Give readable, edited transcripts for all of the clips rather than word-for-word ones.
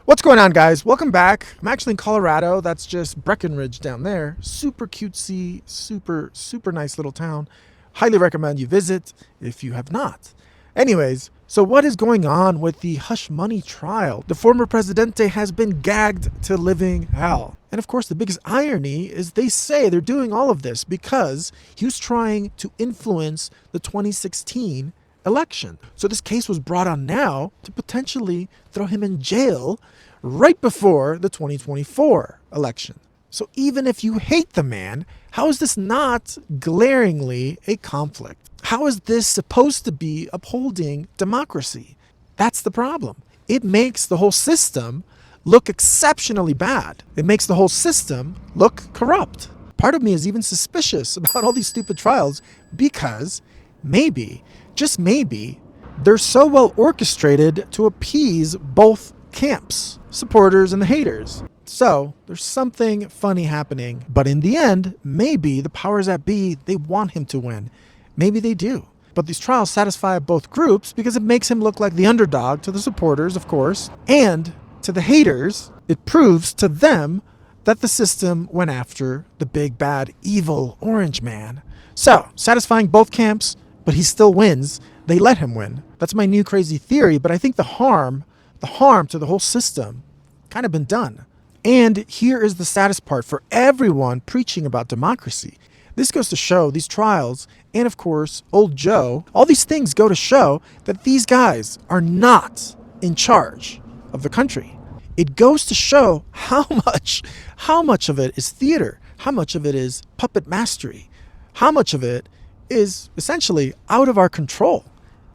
What's going on, guys? Welcome back. I'm actually in Colorado. That's just Breckenridge down there. Super cutesy, super nice little town. Highly recommend you visit if you have not. Anyways, so what is going on with the hush money trial? The former presidente has been gagged to living hell. And of course, the biggest irony is they say they're doing all of this because he was trying to influence the 2016 election. So this case was brought on now to potentially throw him in jail right before the 2024 election. So even if you hate the man, how is this not glaringly a conflict? How is this supposed to be upholding democracy? That's the problem. It makes the whole system look exceptionally bad. It makes the whole system look corrupt. Part of me is even suspicious about all these stupid trials because maybe, just maybe, they're so well orchestrated to appease both camps, supporters and the haters. So there's something funny happening, but in the end, maybe the powers that be, they want him to win. Maybe they do. But these trials satisfy both groups because it makes him look like the underdog to the supporters, of course, and to the haters. It proves to them that the system went after the big bad evil orange man. So satisfying both camps, but he still wins. They let him win. That's my new crazy theory, but I think the harm to the whole system kind of been done. And here is the saddest part for everyone preaching about democracy. This goes to show these trials, and of course, old Joe, all these things go to show that these guys are not in charge of the country. It goes to show how much of it is theater, how much of it is puppet mastery, how much of it is essentially out of our control.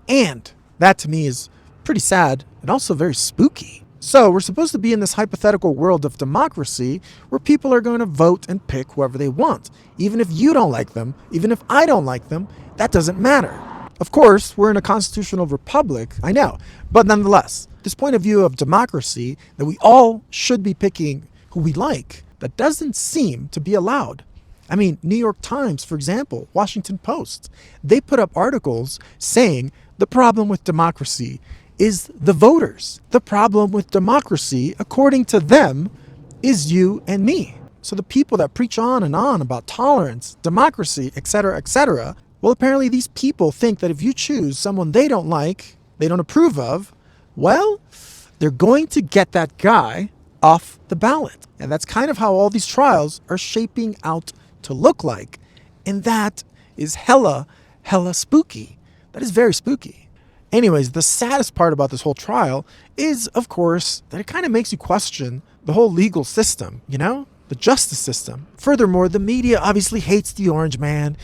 And that to me is pretty sad and also very spooky. So we're supposed to be in this hypothetical world of democracy where people are going to vote and pick whoever they want. Even if you don't like them, even if I don't like them, that doesn't matter. Of course, we're in a constitutional republic, I know, but nonetheless, this point of view of democracy that we all should be picking who we like, that doesn't seem to be allowed. I mean, New York Times, for example, Washington Post, they put up articles saying the problem with democracy is the voters. The problem with democracy, according to them, is you and me. So the people that preach on and on about tolerance, democracy, etc., well, apparently these people think that if you choose someone they don't like, they don't approve of, well, they're going to get that guy off the ballot. And that's kind of how all these trials are shaping out to look like. And that is hella spooky. That is very spooky. Anyways, the saddest part about this whole trial is, of course, that it kind of makes you question the whole legal system, the justice system. Furthermore, the media obviously hates the orange man.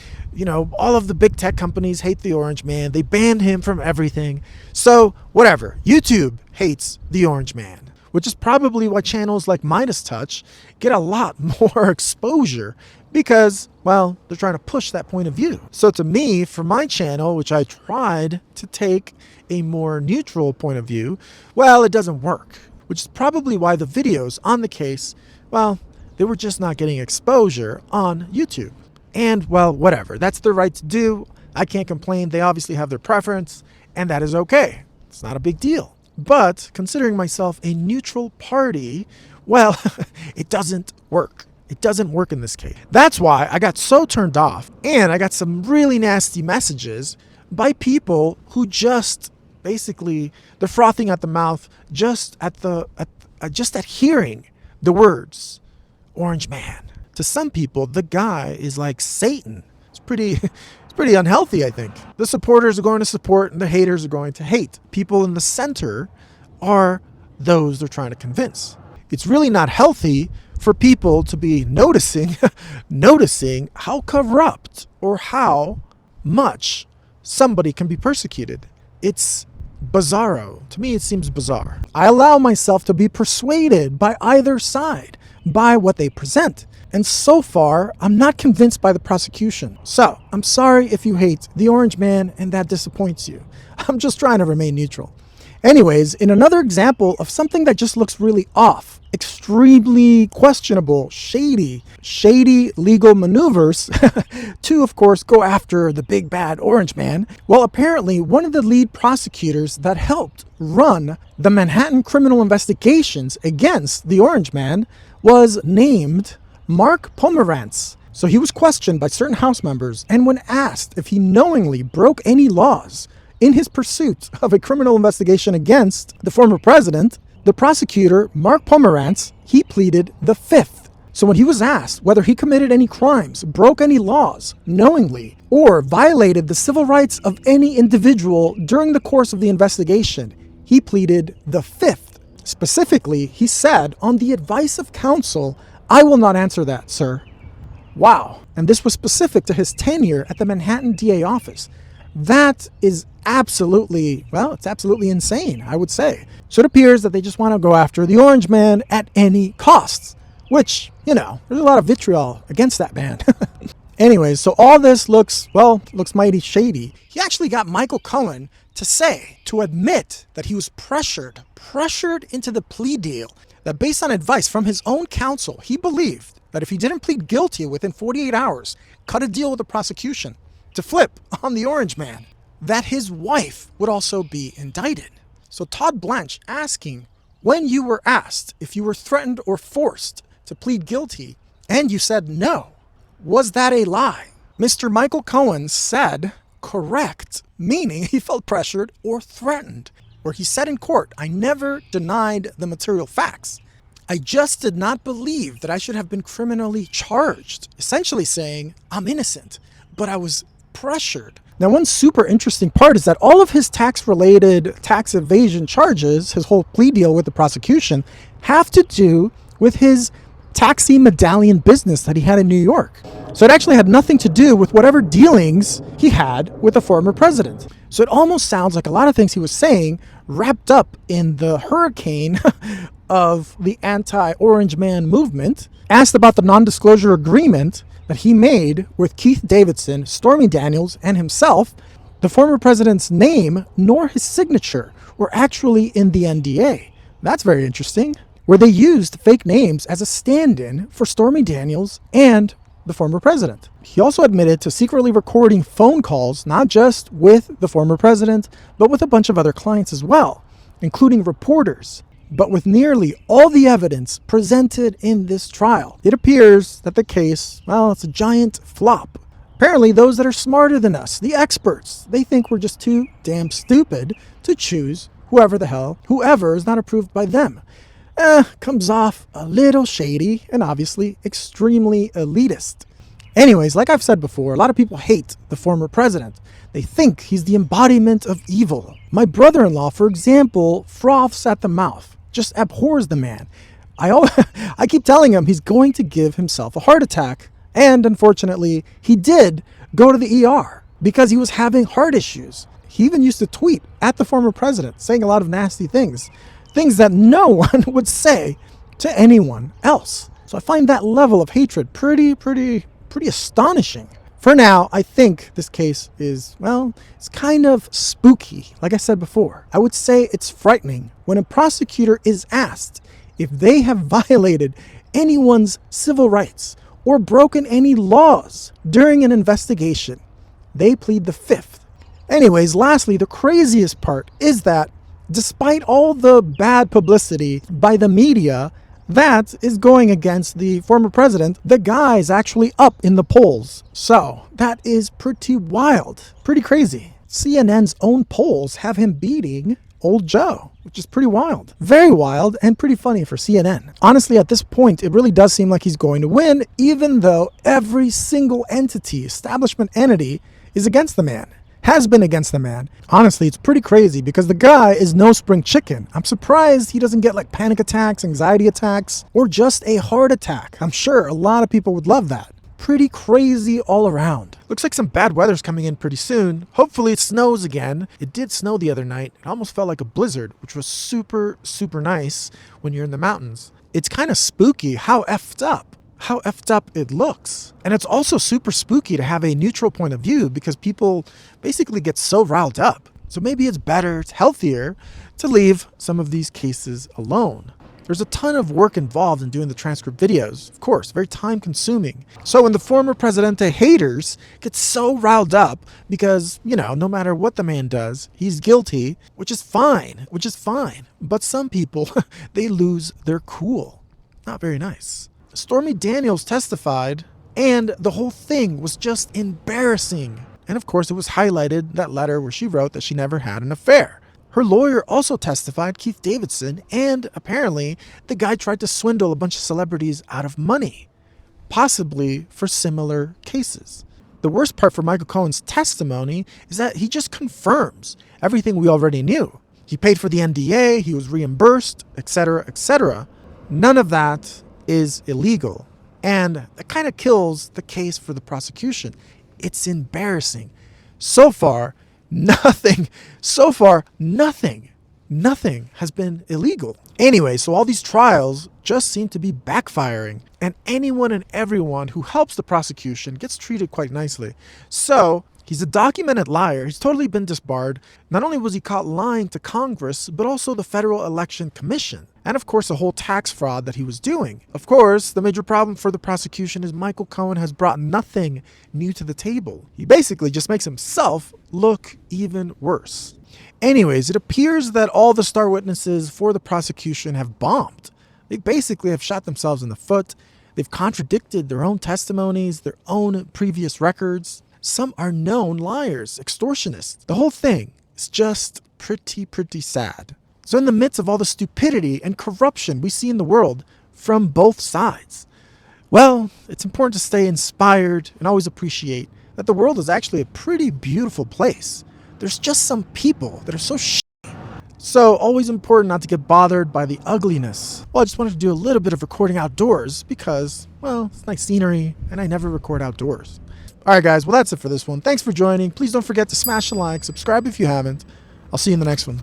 All of the big tech companies hate the orange man. They banned him from everything. So whatever, YouTube hates the orange man, which is probably why channels like Midas Touch get a lot more exposure because, well, they're trying to push that point of view. So to me, for my channel, which I tried to take a more neutral point of view, well, it doesn't work, which is probably why the videos on the case, well, they were just not getting exposure on YouTube. And, well, whatever. That's their right to do. I can't complain. They obviously have their preference, and that is okay. It's not a big deal. But considering myself a neutral party, well, it doesn't work. It doesn't work in this case. That's why I got so turned off, and I got some really nasty messages by people who just basically, they're frothing at the mouth just at hearing the words orange man. To some people, the guy is like Satan. It's pretty unhealthy, I think. The supporters are going to support and the haters are going to hate. People in the center are those they're trying to convince. It's really not healthy for people to be noticing how corrupt or how much somebody can be persecuted. It's bizarro. To me, it seems bizarre. I allow myself to be persuaded by either side, by what they present. And so far, I'm not convinced by the prosecution. So, I'm sorry if you hate the orange man and that disappoints you. I'm just trying to remain neutral. Anyways, in another example of something that just looks really off, extremely questionable, shady legal maneuvers to, of course, go after the big bad orange man. Well, apparently, one of the lead prosecutors that helped run the Manhattan criminal investigations against the orange man was named Mark Pomerantz. So he was questioned by certain House members, and when asked if he knowingly broke any laws in his pursuit of a criminal investigation against the former president, the prosecutor, Mark Pomerantz, he pleaded the fifth. So when he was asked whether he committed any crimes, broke any laws knowingly, or violated the civil rights of any individual during the course of the investigation, he pleaded the fifth. Specifically, he said, on the advice of counsel, "I will not answer that, sir." Wow. And this was specific to his tenure at the Manhattan DA office. That is absolutely, well, it's absolutely insane, I would say. So it appears that they just want to go after the orange man at any costs, which, there's a lot of vitriol against that man. Anyways, so all this looks mighty shady. He actually got Michael Cohen to admit that he was pressured into the plea deal, that based on advice from his own counsel, he believed that if he didn't plead guilty within 48 hours, cut a deal with the prosecution to flip on the orange man, that his wife would also be indicted. So Todd Blanche asking, when you were asked if you were threatened or forced to plead guilty and you said no, was that a lie? Mr. Michael Cohen said correct, meaning he felt pressured or threatened, where he said in court, "I never denied the material facts. I just did not believe that I should have been criminally charged," essentially saying, "I'm innocent, but I was pressured." Now, one super interesting part is that all of his tax-related tax evasion charges, his whole plea deal with the prosecution, have to do with his taxi medallion business that he had in New York. So it actually had nothing to do with whatever dealings he had with the former president. So it almost sounds like a lot of things he was saying wrapped up in the hurricane of the anti-Orange Man movement. Asked about the non-disclosure agreement that he made with Keith Davidson, Stormy Daniels, and himself, the former president's name nor his signature were actually in the NDA. That's very interesting. Where they used fake names as a stand-in for Stormy Daniels and the former president. He also admitted to secretly recording phone calls, not just with the former president, but with a bunch of other clients as well, including reporters. But with nearly all the evidence presented in this trial, it appears that the case, it's a giant flop. Apparently, those that are smarter than us, the experts, they think we're just too damn stupid to choose whoever is not approved by them. Comes off a little shady and obviously extremely elitist. Anyways, like I've said before, a lot of people hate the former president. They think he's the embodiment of evil. My brother-in-law, for example, froths at the mouth, just abhors the man. I keep telling him he's going to give himself a heart attack, and unfortunately, he did go to the ER because he was having heart issues. He even used to tweet at the former president, saying a lot of nasty things that no one would say to anyone else. So I find that level of hatred pretty astonishing. For now, I think this case is, it's kind of spooky. Like I said before, I would say it's frightening when a prosecutor is asked if they have violated anyone's civil rights or broken any laws during an investigation. They plead the fifth. Anyways, lastly, the craziest part is that despite all the bad publicity by the media that is going against the former president, the guy's actually up in the polls. So that is pretty wild, pretty crazy. CNN's own polls have him beating old Joe, which is pretty wild. Very wild and pretty funny for CNN. Honestly, at this point, it really does seem like he's going to win, even though every single establishment entity, is against the man. Has been against the man. Honestly, it's pretty crazy because the guy is no spring chicken. I'm surprised he doesn't get panic attacks, anxiety attacks, or just a heart attack. I'm sure a lot of people would love that. Pretty crazy all around. Looks like some bad weather's coming in pretty soon. Hopefully it snows again. It did snow the other night. It almost felt like a blizzard, which was super nice when you're in the mountains. It's kind of spooky how effed up it looks. And it's also super spooky to have a neutral point of view because people basically get so riled up. So maybe it's better, it's healthier to leave some of these cases alone. There's a ton of work involved in doing the transcript videos, of course, very time consuming. So when the former Presidente haters get so riled up because, no matter what the man does, he's guilty, which is fine. But some people, they lose their cool. Not very nice. Stormy Daniels testified, and the whole thing was just embarrassing. And of course, it was highlighted, that letter where she wrote that she never had an affair. Her lawyer also testified, Keith Davidson, and apparently the guy tried to swindle a bunch of celebrities out of money, possibly for similar cases. The worst part for Michael Cohen's testimony is that he just confirms everything we already knew. He paid for the NDA, he was reimbursed, etc., etc. None of that is illegal, and that kind of kills the case for the prosecution. It's embarrassing. So far, nothing has been illegal. Anyway, so all these trials just seem to be backfiring, and anyone and everyone who helps the prosecution gets treated quite nicely. So he's a documented liar. He's totally been disbarred. Not only was he caught lying to Congress, but also the Federal Election Commission. And of course, the whole tax fraud that he was doing. Of course, the major problem for the prosecution is Michael Cohen has brought nothing new to the table. He basically just makes himself look even worse. Anyways, it appears that all the star witnesses for the prosecution have bombed. They basically have shot themselves in the foot. They've contradicted their own testimonies, their own previous records. Some are known liars, extortionists. The whole thing is just pretty sad. So in the midst of all the stupidity and corruption we see in the world from both sides, well, it's important to stay inspired and always appreciate that the world is actually a pretty beautiful place. There's just some people that are so So always important not to get bothered by the ugliness. Well, I just wanted to do a little bit of recording outdoors because, well, it's nice scenery and I never record outdoors. Alright guys, well that's it for this one. Thanks for joining. Please don't forget to smash a like, subscribe if you haven't. I'll see you in the next one.